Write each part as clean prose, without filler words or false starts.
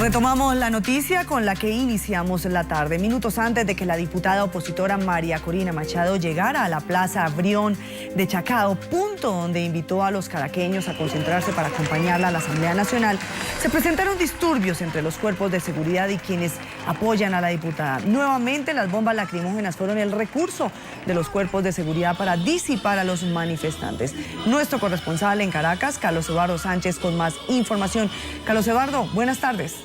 Retomamos la noticia con la que iniciamos la tarde. Minutos antes de que la diputada opositora María Corina Machado llegara a la Plaza Brión de Chacao, punto donde invitó a los caraqueños a concentrarse para acompañarla a la Asamblea Nacional, se presentaron disturbios entre los cuerpos de seguridad y quienes apoyan a la diputada. Nuevamente, las bombas lacrimógenas fueron el recurso de los cuerpos de seguridad para disipar a los manifestantes. Nuestro corresponsal en Caracas, Carlos Eduardo Sánchez, con más información. Carlos Eduardo, buenas tardes.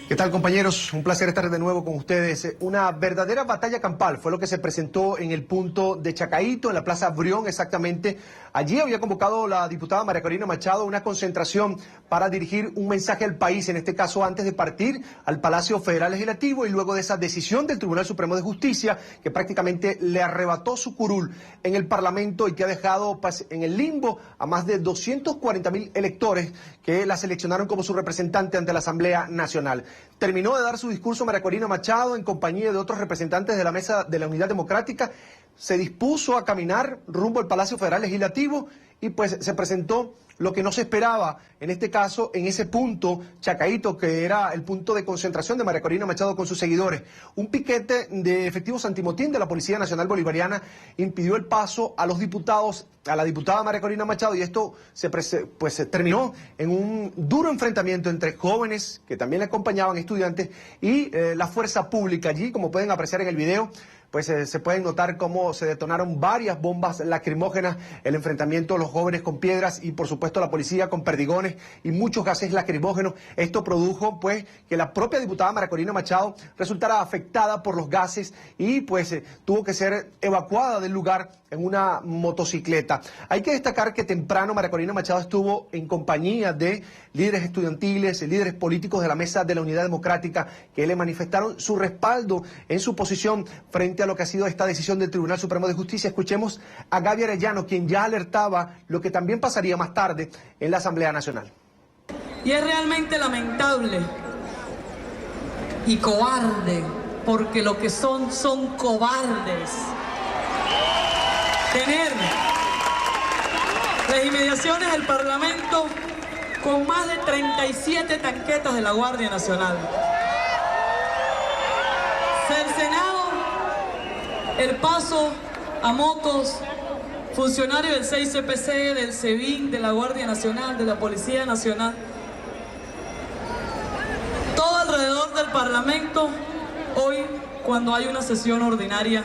¿Qué tal, compañeros? Un placer estar de nuevo con ustedes. Una verdadera batalla campal fue lo que se presentó en el punto de Chacaíto, en la Plaza Brión exactamente. Allí había convocado la diputada María Corina Machado una concentración para dirigir un mensaje al país, en este caso antes de partir al Palacio Federal Legislativo y luego de esa decisión del Tribunal Supremo de Justicia que prácticamente le arrebató su curul en el Parlamento y que ha dejado en el limbo a más de 240.000 electores que la seleccionaron como su representante ante la Asamblea Nacional. Terminó de dar su discurso María Corina Machado en compañía de otros representantes de la Mesa de la Unidad Democrática. Se dispuso a caminar rumbo al Palacio Federal Legislativo y pues se presentó lo que no se esperaba, en este caso, en ese punto, Chacaíto, que era el punto de concentración de María Corina Machado con sus seguidores. Un piquete de efectivos antimotín de la Policía Nacional Bolivariana impidió el paso a los diputados, a la diputada María Corina Machado, y esto se terminó en un duro enfrentamiento entre jóvenes, que también le acompañaban, estudiantes, y la fuerza pública. Allí, como pueden apreciar en el video, pues se pueden notar cómo se detonaron varias bombas lacrimógenas, el enfrentamiento de los jóvenes con piedras y por supuesto la policía con perdigones y muchos gases lacrimógenos. Esto produjo pues que la propia diputada María Corina Machado resultara afectada por los gases y pues tuvo que ser evacuada del lugar en una motocicleta. Hay que destacar que temprano María Corina Machado estuvo en compañía de líderes estudiantiles, líderes políticos de la Mesa de la Unidad Democrática que le manifestaron su respaldo en su posición frente a lo que ha sido esta decisión del Tribunal Supremo de Justicia. Escuchemos a Gaby Arellano, quien ya alertaba lo que también pasaría más tarde en la Asamblea Nacional. Y es realmente lamentable y cobarde, porque lo que son cobardes. Tener las inmediaciones del Parlamento con más de 37 tanquetas de la Guardia Nacional. Cercenado el paso a motos, funcionarios del 6CPC, del SEBIN, de la Guardia Nacional, de la Policía Nacional. Todo alrededor del Parlamento, hoy, cuando hay una sesión ordinaria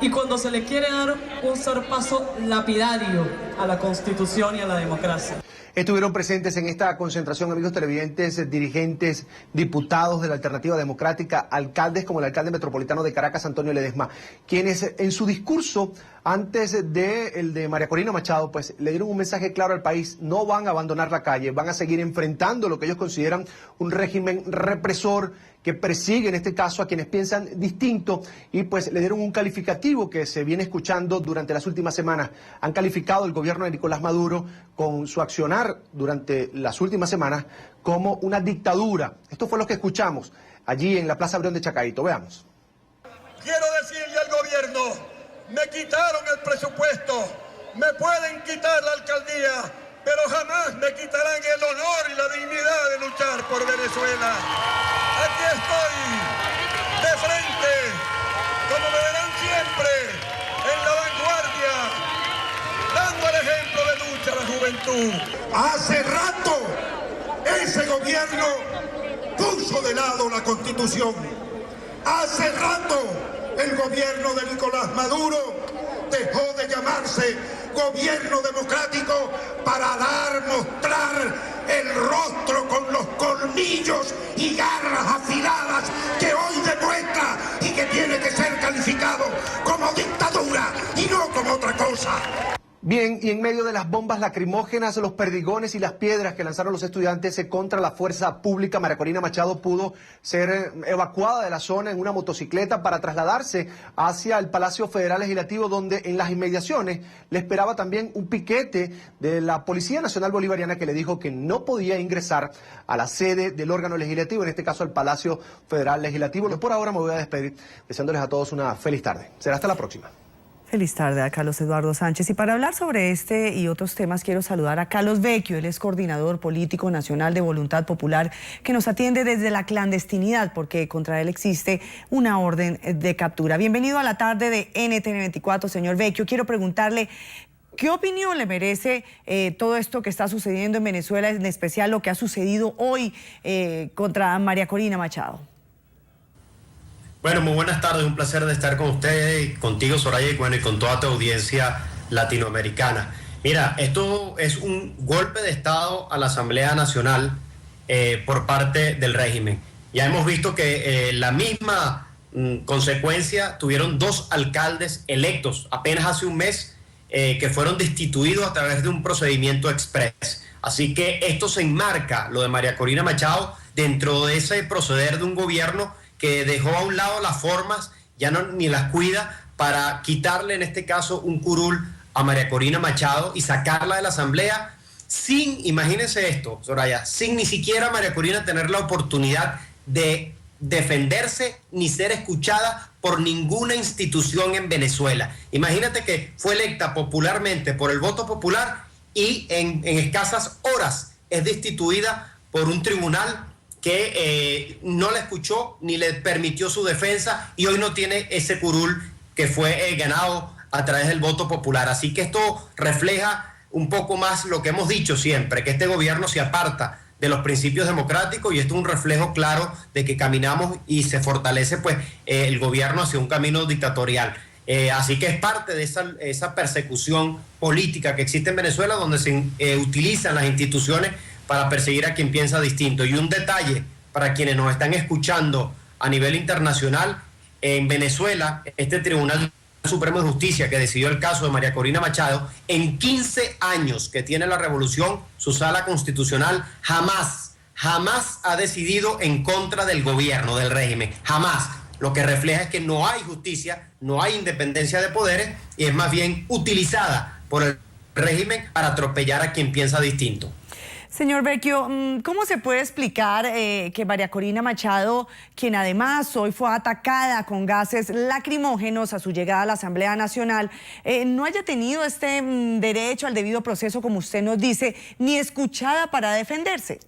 y cuando se le quiere dar un zarpazo lapidario a la Constitución y a la democracia. Estuvieron presentes en esta concentración, amigos televidentes, dirigentes, diputados de la Alternativa Democrática, alcaldes como el alcalde metropolitano de Caracas, Antonio Ledesma, quienes en su discurso antes de el de María Corina Machado, pues le dieron un mensaje claro al país: no van a abandonar la calle, van a seguir enfrentando lo que ellos consideran un régimen represor que persigue en este caso a quienes piensan distinto, y pues le dieron un calificativo que se viene escuchando durante las últimas semanas. Han calificado el gobierno de Nicolás Maduro con su accionar durante las últimas semanas como una dictadura. Esto fue lo que escuchamos allí en la Plaza Brión de Chacaíto. Veamos. Quiero decirle al gobierno: me quitaron el presupuesto, me pueden quitar la alcaldía, pero jamás me quitarán el honor y la dignidad de luchar por Venezuela. Aquí estoy, de frente, como me verán siempre, en la vanguardia, dando el ejemplo de lucha a la juventud. Hace rato ese gobierno puso de lado la Constitución. Hace rato el gobierno de Nicolás Maduro dejó de llamarse gobierno democrático para mostrar el rostro con los colmillos y garras afiladas que hoy demuestra y que tiene que ser calificado como dictadura y no como otra cosa. Bien, y en medio de las bombas lacrimógenas, los perdigones y las piedras que lanzaron los estudiantes contra la fuerza pública, María Corina Machado pudo ser evacuada de la zona en una motocicleta para trasladarse hacia el Palacio Federal Legislativo, donde en las inmediaciones le esperaba también un piquete de la Policía Nacional Bolivariana que le dijo que no podía ingresar a la sede del órgano legislativo, en este caso al Palacio Federal Legislativo. Por ahora me voy a despedir, deseándoles a todos una feliz tarde. Será hasta la próxima. Feliz tarde a Carlos Eduardo Sánchez. Y para hablar sobre este y otros temas quiero saludar a Carlos Vecchio. Él es coordinador político nacional de Voluntad Popular, que nos atiende desde la clandestinidad porque contra él existe una orden de captura. Bienvenido a la tarde de NTN 24, señor Vecchio. Quiero preguntarle, ¿qué opinión le merece todo esto que está sucediendo en Venezuela, en especial lo que ha sucedido hoy contra María Corina Machado? Bueno, muy buenas tardes, un placer de estar con ustedes, contigo Soraya y bueno, y con toda tu audiencia latinoamericana. Mira, esto es un golpe de Estado a la Asamblea Nacional por parte del régimen. Ya hemos visto que la misma consecuencia tuvieron dos alcaldes electos apenas hace un mes que fueron destituidos a través de un procedimiento express. Así que esto se enmarca, lo de María Corina Machado, dentro de ese proceder de un gobierno que dejó a un lado las formas, ya no ni las cuida, para quitarle en este caso un curul a María Corina Machado y sacarla de la Asamblea sin, imagínense esto, Soraya, sin ni siquiera María Corina tener la oportunidad de defenderse ni ser escuchada por ninguna institución en Venezuela. Imagínate que fue electa popularmente por el voto popular y en escasas horas es destituida por un tribunal que no la escuchó ni le permitió su defensa y hoy no tiene ese curul que fue ganado a través del voto popular. Así que esto refleja un poco más lo que hemos dicho siempre, que este gobierno se aparta de los principios democráticos y esto es un reflejo claro de que caminamos y se fortalece pues el gobierno hacia un camino dictatorial. Así que es parte de esa persecución política que existe en Venezuela, donde se utilizan las instituciones para perseguir a quien piensa distinto. Y un detalle para quienes nos están escuchando a nivel internacional, en Venezuela, este Tribunal Supremo de Justicia que decidió el caso de María Corina Machado, en 15 años que tiene la revolución, su sala constitucional jamás ha decidido en contra del gobierno, del régimen, jamás. Lo que refleja es que no hay justicia, no hay independencia de poderes y es más bien utilizada por el régimen para atropellar a quien piensa distinto. Señor Vecchio, ¿cómo se puede explicar que María Corina Machado, quien además hoy fue atacada con gases lacrimógenos a su llegada a la Asamblea Nacional, no haya tenido este derecho al debido proceso, como usted nos dice, ni escuchada para defenderse?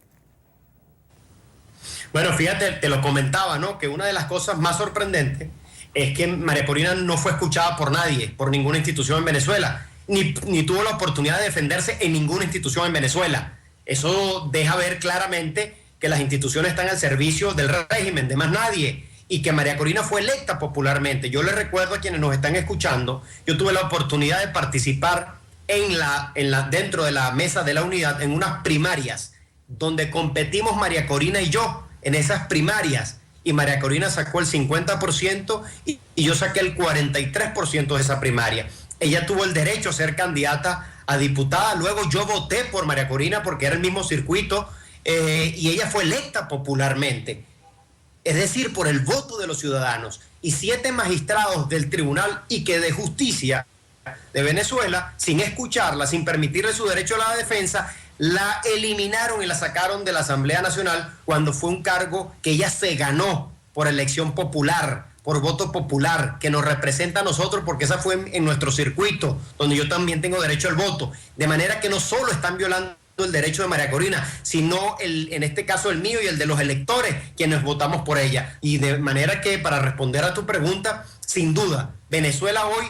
Bueno, fíjate, te lo comentaba, ¿no? Que una de las cosas más sorprendentes es que María Corina no fue escuchada por nadie, por ninguna institución en Venezuela, ni tuvo la oportunidad de defenderse en ninguna institución en Venezuela. Eso deja ver claramente que las instituciones están al servicio del régimen, de más nadie, y que María Corina fue electa popularmente. Yo les recuerdo a quienes nos están escuchando, yo tuve la oportunidad de participar dentro de la mesa de la unidad en unas primarias, donde competimos María Corina y yo en esas primarias, y María Corina sacó el 50% y yo saqué el 43% de esa primaria. Ella tuvo el derecho a ser candidata a diputada, luego yo voté por María Corina porque era el mismo circuito y ella fue electa popularmente, es decir, por el voto de los ciudadanos. Y 7 magistrados del Tribunal de Justicia de Venezuela, sin escucharla, sin permitirle su derecho a la defensa, la eliminaron y la sacaron de la Asamblea Nacional cuando fue un cargo que ella se ganó por elección popular, por voto popular, que nos representa a nosotros porque esa fue en nuestro circuito, donde yo también tengo derecho al voto. De manera que no solo están violando el derecho de María Corina, sino en este caso el mío y el de los electores, quienes votamos por ella. Y de manera que, para responder a tu pregunta, sin duda, Venezuela hoy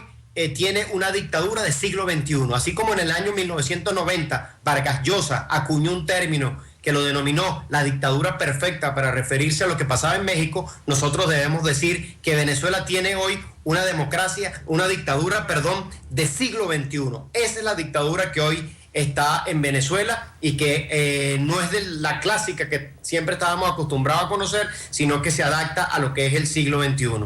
tiene una dictadura de siglo XXI. Así como en el año 1990 Vargas Llosa acuñó un término que lo denominó la dictadura perfecta para referirse a lo que pasaba en México, nosotros debemos decir que Venezuela tiene hoy una dictadura, de siglo XXI. Esa es la dictadura que hoy está en Venezuela y que no es de la clásica que siempre estábamos acostumbrados a conocer, sino que se adapta a lo que es el siglo XXI.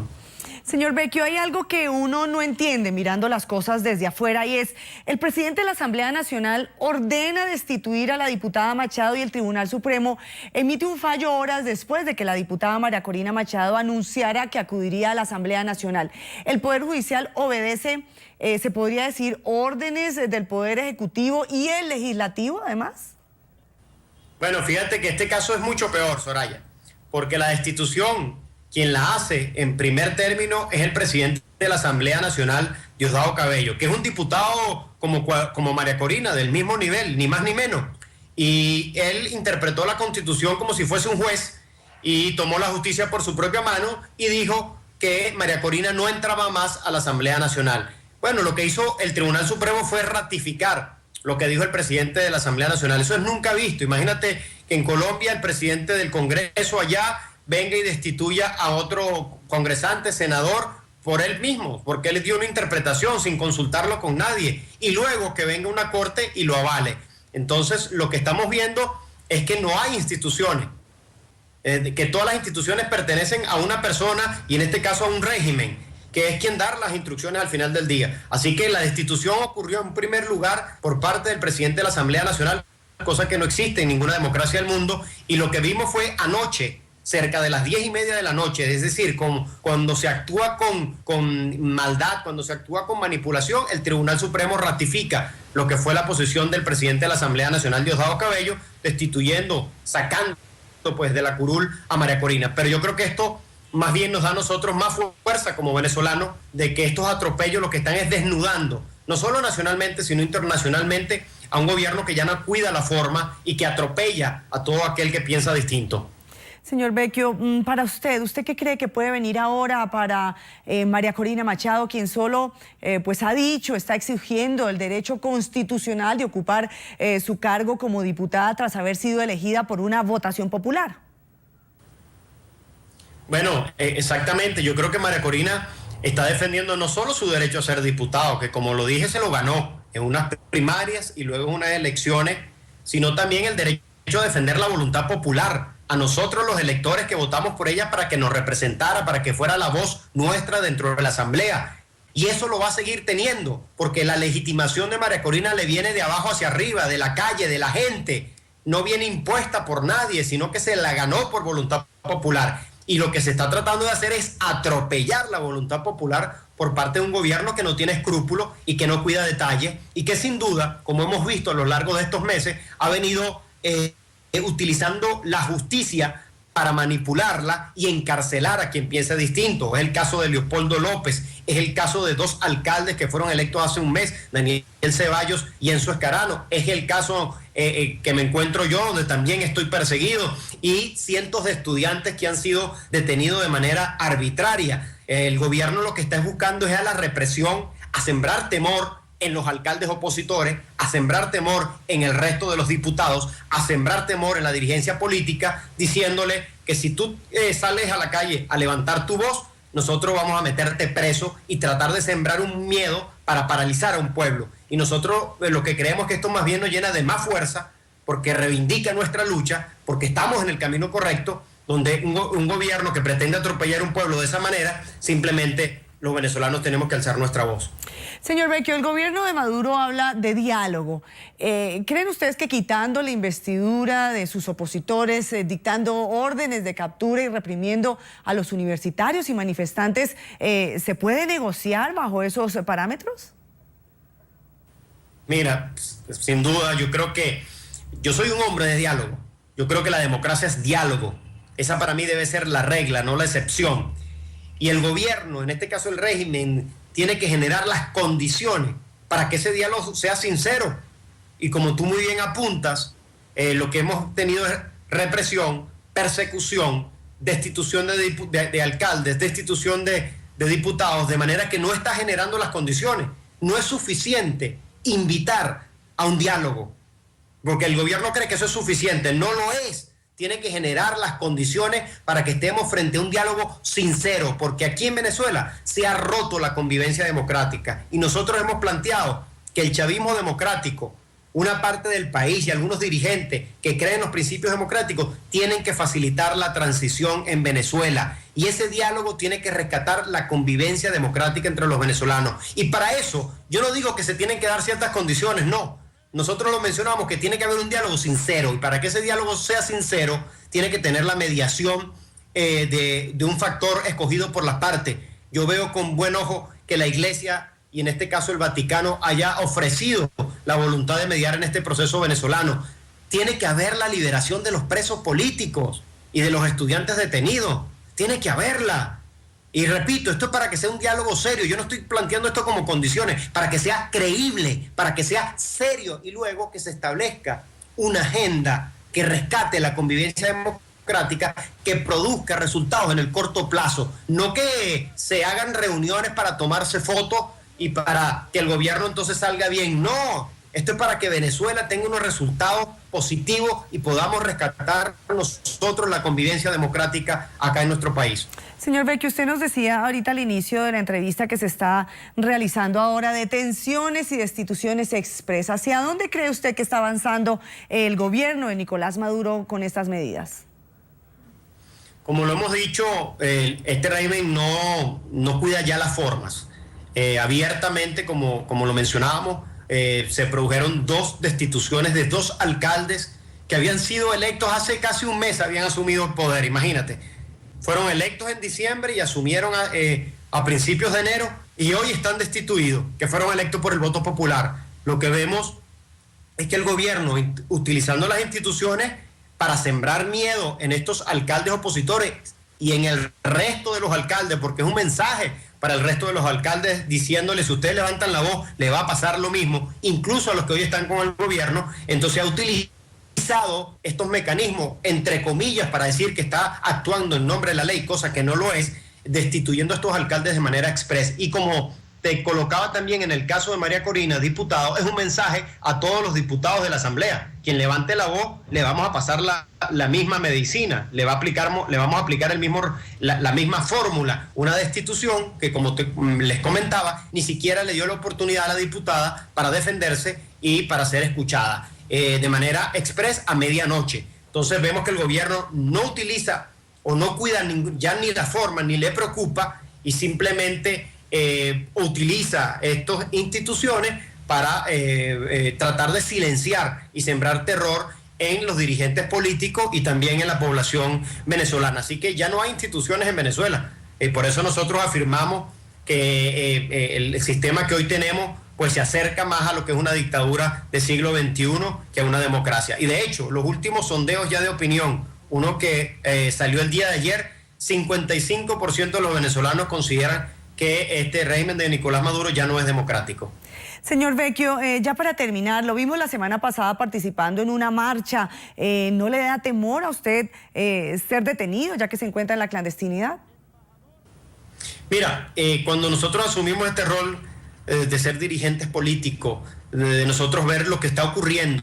Señor Vecchio, hay algo que uno no entiende mirando las cosas desde afuera y es, el presidente de la Asamblea Nacional ordena destituir a la diputada Machado y el Tribunal Supremo emite un fallo horas después de que la diputada María Corina Machado anunciara que acudiría a la Asamblea Nacional. El Poder Judicial obedece, se podría decir, órdenes del Poder Ejecutivo y el Legislativo además. Bueno, fíjate que este caso es mucho peor, Soraya, porque la destitución quien la hace en primer término es el presidente de la Asamblea Nacional, Diosdado Cabello, que es un diputado como María Corina, del mismo nivel, ni más ni menos. Y él interpretó la Constitución como si fuese un juez y tomó la justicia por su propia mano y dijo que María Corina no entraba más a la Asamblea Nacional. Bueno, lo que hizo el Tribunal Supremo fue ratificar lo que dijo el presidente de la Asamblea Nacional. Eso es nunca visto. Imagínate que en Colombia el presidente del Congreso allá venga y destituya a otro congresante, senador, por él mismo, porque él dio una interpretación sin consultarlo con nadie, y luego que venga una corte y lo avale. Entonces, lo que estamos viendo es que no hay instituciones, que todas las instituciones pertenecen a una persona, y en este caso a un régimen, que es quien da las instrucciones al final del día. Así que la destitución ocurrió en primer lugar por parte del presidente de la Asamblea Nacional, cosa que no existe en ninguna democracia del mundo, y lo que vimos fue anoche, cerca de las 10:30 de la noche, es decir, cuando se actúa con maldad, cuando se actúa con manipulación, el Tribunal Supremo ratifica lo que fue la posición del presidente de la Asamblea Nacional, Diosdado Cabello, destituyendo, sacando pues de la curul a María Corina. Pero yo creo que esto más bien nos da a nosotros más fuerza como venezolanos de que estos atropellos lo que están es desnudando, no solo nacionalmente, sino internacionalmente, a un gobierno que ya no cuida la forma y que atropella a todo aquel que piensa distinto. Señor Vecchio, para ¿usted qué cree que puede venir ahora para María Corina Machado, quien solo pues ha dicho, está exigiendo el derecho constitucional de ocupar su cargo como diputada tras haber sido elegida por una votación popular? Bueno, exactamente. Yo creo que María Corina está defendiendo no solo su derecho a ser diputado, que como lo dije se lo ganó en unas primarias y luego en unas elecciones, sino también el derecho a defender la voluntad popular, a nosotros los electores que votamos por ella para que nos representara, para que fuera la voz nuestra dentro de la Asamblea. Y eso lo va a seguir teniendo, porque la legitimación de María Corina le viene de abajo hacia arriba, de la calle, de la gente. No viene impuesta por nadie, sino que se la ganó por voluntad popular. Y lo que se está tratando de hacer es atropellar la voluntad popular por parte de un gobierno que no tiene escrúpulos y que no cuida detalles, y que sin duda, como hemos visto a lo largo de estos meses, ha venido utilizando la justicia para manipularla y encarcelar a quien piensa distinto. Es el caso de Leopoldo López, es el caso de 2 alcaldes que fueron electos hace un mes, Daniel Ceballos y Enzo Escarano. Es el caso que me encuentro yo, donde también estoy perseguido, y cientos de estudiantes que han sido detenidos de manera arbitraria. El gobierno lo que está buscando es a la represión, a sembrar temor en los alcaldes opositores, a sembrar temor en el resto de los diputados, a sembrar temor en la dirigencia política, diciéndole que si tú sales a la calle a levantar tu voz, nosotros vamos a meterte preso, y tratar de sembrar un miedo para paralizar a un pueblo. Y nosotros lo que creemos que esto más bien nos llena de más fuerza, porque reivindica nuestra lucha, porque estamos en el camino correcto, donde un gobierno que pretende atropellar un pueblo de esa manera, simplemente los venezolanos tenemos que alzar nuestra voz. Señor Vecchio, el gobierno de Maduro habla de diálogo. ¿Creen ustedes que quitando la investidura de sus opositores, dictando órdenes de captura y reprimiendo a los universitarios y manifestantes, se puede negociar bajo esos parámetros? Mira, sin duda, yo soy un hombre de diálogo. Yo creo que la democracia es diálogo. Esa para mí debe ser la regla, no la excepción. Y el gobierno, en este caso el régimen, tiene que generar las condiciones para que ese diálogo sea sincero. Y como tú muy bien apuntas, lo que hemos tenido es represión, persecución, destitución de alcaldes, destitución de diputados, de manera que no está generando las condiciones. No es suficiente invitar a un diálogo, porque el gobierno cree que eso es suficiente. No lo es. Tiene que generar las condiciones para que estemos frente a un diálogo sincero, porque aquí en Venezuela se ha roto la convivencia democrática, y nosotros hemos planteado que el chavismo democrático, una parte del país y algunos dirigentes que creen en los principios democráticos, tienen que facilitar la transición en Venezuela, y ese diálogo tiene que rescatar la convivencia democrática entre los venezolanos. Y para eso yo no digo que se tienen que dar ciertas condiciones, no. Nosotros lo mencionamos, que tiene que haber un diálogo sincero, y para que ese diálogo sea sincero tiene que tener la mediación de un factor escogido por las partes. Yo veo con buen ojo que la Iglesia, y en este caso el Vaticano, haya ofrecido la voluntad de mediar en este proceso venezolano. Tiene que haber la liberación de los presos políticos y de los estudiantes detenidos. tiene que haberla. Y repito, esto es para que sea un diálogo serio. Yo no estoy planteando esto como condiciones, para que sea creíble, para que sea serio y luego que se establezca una agenda que rescate la convivencia democrática, que produzca resultados en el corto plazo. No que se hagan reuniones para tomarse fotos y para que el gobierno entonces salga bien. No, esto es para que Venezuela tenga unos resultados positivos y podamos rescatar nosotros la convivencia democrática acá en nuestro país. Señor Vecchio, usted nos decía ahorita al inicio de la entrevista que se está realizando ahora detenciones y destituciones expresas. ¿Hacia dónde cree usted que está avanzando el gobierno de Nicolás Maduro con estas medidas? Como lo hemos dicho, este régimen no cuida ya las formas. Abiertamente, como lo mencionábamos, se produjeron 2 destituciones de 2 alcaldes que habían sido electos hace casi un mes, habían asumido el poder, imagínate. Fueron electos en diciembre y asumieron a principios de enero y hoy están destituidos, que fueron electos por el voto popular. Lo que vemos es que el gobierno, utilizando las instituciones para sembrar miedo en estos alcaldes opositores y en el resto de los alcaldes, porque es un mensaje para el resto de los alcaldes diciéndoles, si ustedes levantan la voz, le va a pasar lo mismo, incluso a los que hoy están con el gobierno. Entonces ha utilizado estos mecanismos, entre comillas, para decir que está actuando en nombre de la ley, cosa que no lo es, destituyendo a estos alcaldes de manera express. Y como te colocaba también en el caso de María Corina, diputado, es un mensaje a todos los diputados de la Asamblea. Quien levante la voz, le vamos a pasar la misma medicina, le vamos a aplicar la misma fórmula. Una destitución que, como les comentaba, ni siquiera le dio la oportunidad a la diputada para defenderse y para ser escuchada de manera express a medianoche. Entonces vemos que el gobierno no utiliza o no cuida ya ni la forma, ni le preocupa, y simplemente utiliza estas instituciones para tratar de silenciar y sembrar terror en los dirigentes políticos y también en la población venezolana. Así que ya no hay instituciones en Venezuela. Por eso nosotros afirmamos que el sistema que hoy tenemos pues se acerca más a lo que es una dictadura del siglo XXI que a una democracia. Y de hecho, los últimos sondeos ya de opinión, uno que salió el día de ayer, 55% de los venezolanos consideran que este régimen de Nicolás Maduro ya no es democrático. Señor Vecchio, ya para terminar, lo vimos la semana pasada participando en una marcha. ¿No le da temor a usted ser detenido ya que se encuentra en la clandestinidad? Mira, cuando nosotros asumimos este rol de ser dirigentes políticos, de nosotros ver lo que está ocurriendo,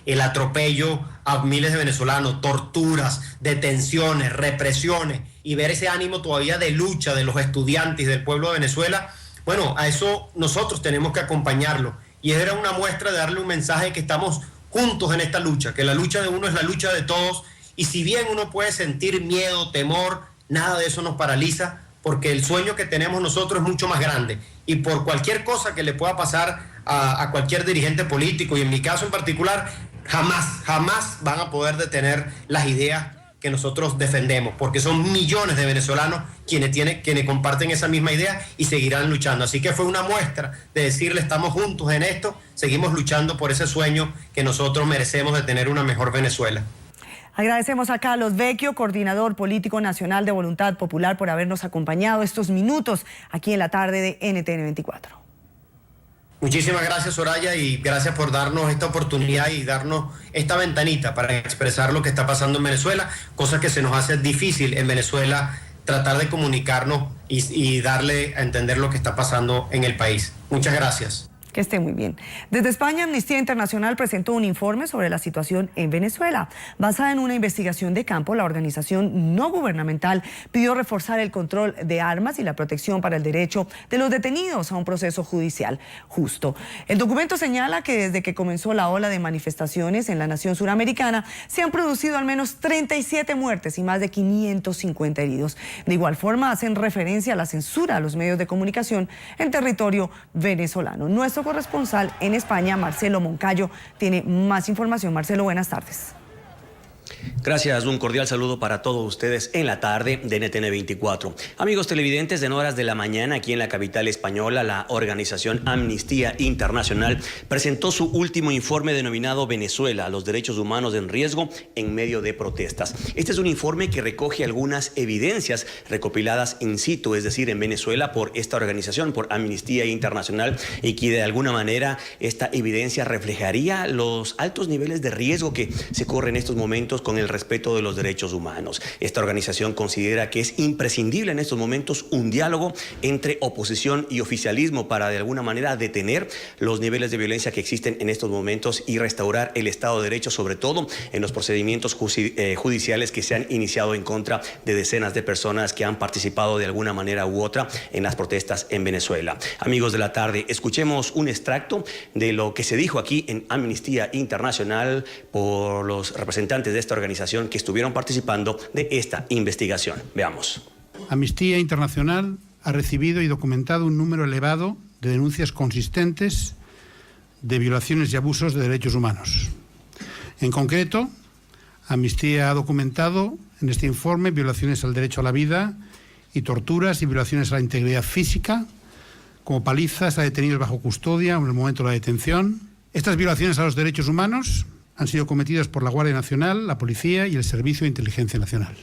el atropello a miles de venezolanos, torturas, detenciones, represiones, y ver ese ánimo todavía de lucha de los estudiantes del pueblo de Venezuela, bueno, a eso nosotros tenemos que acompañarlo. Y era una muestra de darle un mensaje que estamos juntos en esta lucha, que la lucha de uno es la lucha de todos, y si bien uno puede sentir miedo, temor, nada de eso nos paraliza, porque el sueño que tenemos nosotros es mucho más grande. Y por cualquier cosa que le pueda pasar a cualquier dirigente político, y en mi caso en particular, jamás van a poder detener las ideas que nosotros defendemos, porque son millones de venezolanos quienes comparten esa misma idea y seguirán luchando. Así que fue una muestra de decirle, estamos juntos en esto, seguimos luchando por ese sueño que nosotros merecemos de tener una mejor Venezuela. Agradecemos a Carlos Vecchio, coordinador político nacional de Voluntad Popular, por habernos acompañado estos minutos aquí en la tarde de NTN 24. Muchísimas gracias, Soraya, y gracias por darnos esta oportunidad y darnos esta ventanita para expresar lo que está pasando en Venezuela, cosa que se nos hace difícil en Venezuela tratar de comunicarnos y darle a entender lo que está pasando en el país. Muchas gracias. Que esté muy bien. Desde España, Amnistía Internacional presentó un informe sobre la situación en Venezuela. Basada en una investigación de campo, la organización no gubernamental pidió reforzar el control de armas y la protección para el derecho de los detenidos a un proceso judicial justo. El documento señala que desde que comenzó la ola de manifestaciones en la nación suramericana, se han producido al menos 37 muertes y más de 550 heridos. De igual forma, hacen referencia a la censura a los medios de comunicación en territorio venezolano. Nuestro corresponsal en España, Marcelo Moncayo, tiene más información. Marcelo, buenas tardes. Gracias, un cordial saludo para todos ustedes en la tarde de NTN 24. Amigos televidentes, en horas de la mañana aquí en la capital española, la organización Amnistía Internacional presentó su último informe denominado Venezuela, los derechos humanos en riesgo en medio de protestas. Este es un informe que recoge algunas evidencias recopiladas in situ, es decir, en Venezuela por esta organización, por Amnistía Internacional, y que de alguna manera esta evidencia reflejaría los altos niveles de riesgo que se corren en estos momentos con el respeto de los derechos humanos. Esta organización considera que es imprescindible en estos momentos un diálogo entre oposición y oficialismo para de alguna manera detener los niveles de violencia que existen en estos momentos y restaurar el Estado de Derecho, sobre todo en los procedimientos judiciales que se han iniciado en contra de decenas de personas que han participado de alguna manera u otra en las protestas en Venezuela. Amigos de la tarde, escuchemos un extracto de lo que se dijo aquí en Amnistía Internacional por los representantes de esta organización que estuvieron participando de esta investigación. Veamos. Amnistía Internacional ha recibido y documentado un número elevado de denuncias consistentes de violaciones y abusos de derechos humanos. En concreto, Amnistía ha documentado en este informe violaciones al derecho a la vida y torturas y violaciones a la integridad física, como palizas a detenidos bajo custodia en el momento de la detención. Estas violaciones a los derechos humanos han sido cometidas por la Guardia Nacional, la Policía y el Servicio de Inteligencia Nacional.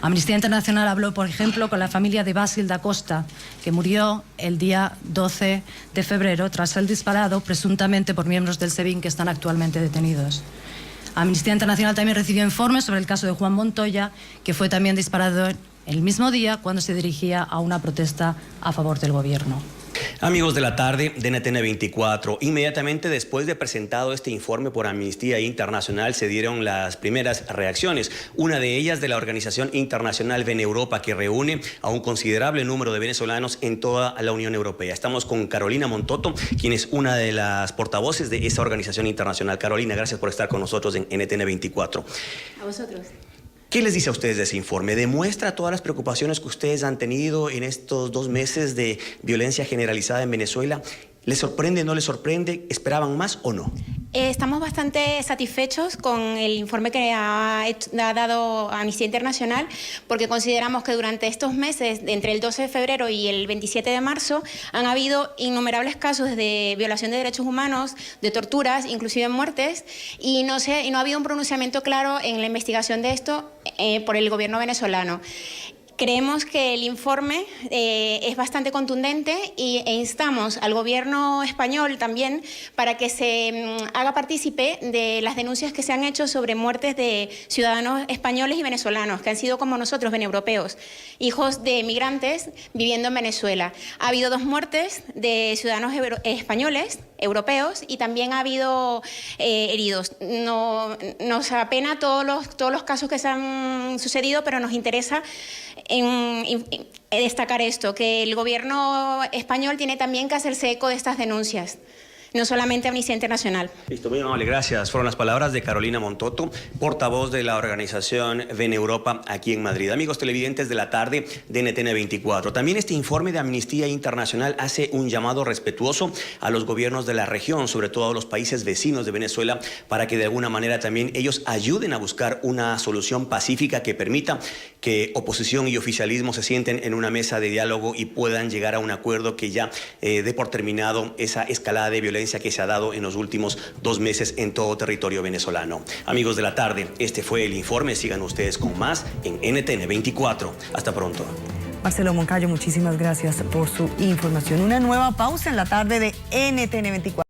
Amnistía Internacional habló, por ejemplo, con la familia de Basil da Costa, que murió el día 12 de febrero tras ser disparado presuntamente por miembros del SEBIN que están actualmente detenidos. Amnistía Internacional también recibió informes sobre el caso de Juan Montoya, que fue también disparado el mismo día cuando se dirigía a una protesta a favor del gobierno. Amigos de la tarde de NTN 24, inmediatamente después de presentado este informe por Amnistía Internacional se dieron las primeras reacciones, una de ellas de la organización internacional VenEuropa, que reúne a un considerable número de venezolanos en toda la Unión Europea. Estamos con Carolina Montoto, quien es una de las portavoces de esa organización internacional. Carolina, gracias por estar con nosotros en NTN 24. A vosotros. ¿Qué les dice a ustedes de ese informe? ¿Demuestra todas las preocupaciones que ustedes han tenido en estos 2 meses de violencia generalizada en Venezuela? ¿Les sorprende, no les sorprende? ¿Esperaban más o no? Estamos bastante satisfechos con el informe que ha dado Amnistía Internacional, porque consideramos que durante estos meses, entre el 12 de febrero y el 27 de marzo, han habido innumerables casos de violación de derechos humanos, de torturas, inclusive muertes, y no ha habido un pronunciamiento claro en la investigación de esto por el gobierno venezolano. Creemos que el informe es bastante contundente e instamos al gobierno español también para que se haga partícipe de las denuncias que se han hecho sobre muertes de ciudadanos españoles y venezolanos, que han sido como nosotros, veneuropeos, hijos de migrantes viviendo en Venezuela. Ha habido 2 muertes de ciudadanos españoles, europeos, y también ha habido heridos. Nos apena todos los casos que se han sucedido, pero nos interesa destacar esto, que el gobierno español tiene también que hacerse eco de estas denuncias, no solamente Amnistía Internacional. Listo, muy amable, gracias. Fueron las palabras de Carolina Montoto, portavoz de la organización VenEuropa aquí en Madrid. Amigos televidentes de la tarde de NTN 24. También este informe de Amnistía Internacional hace un llamado respetuoso a los gobiernos de la región, sobre todo a los países vecinos de Venezuela, para que de alguna manera también ellos ayuden a buscar una solución pacífica que permita que oposición y oficialismo se sienten en una mesa de diálogo y puedan llegar a un acuerdo que ya dé por terminado esa escalada de violencia que se ha dado en los últimos 2 meses en todo territorio venezolano. Amigos de la tarde, este fue el informe. Sigan ustedes con más en NTN 24. Hasta pronto. Marcelo Moncayo, muchísimas gracias por su información. Una nueva pausa en la tarde de NTN 24.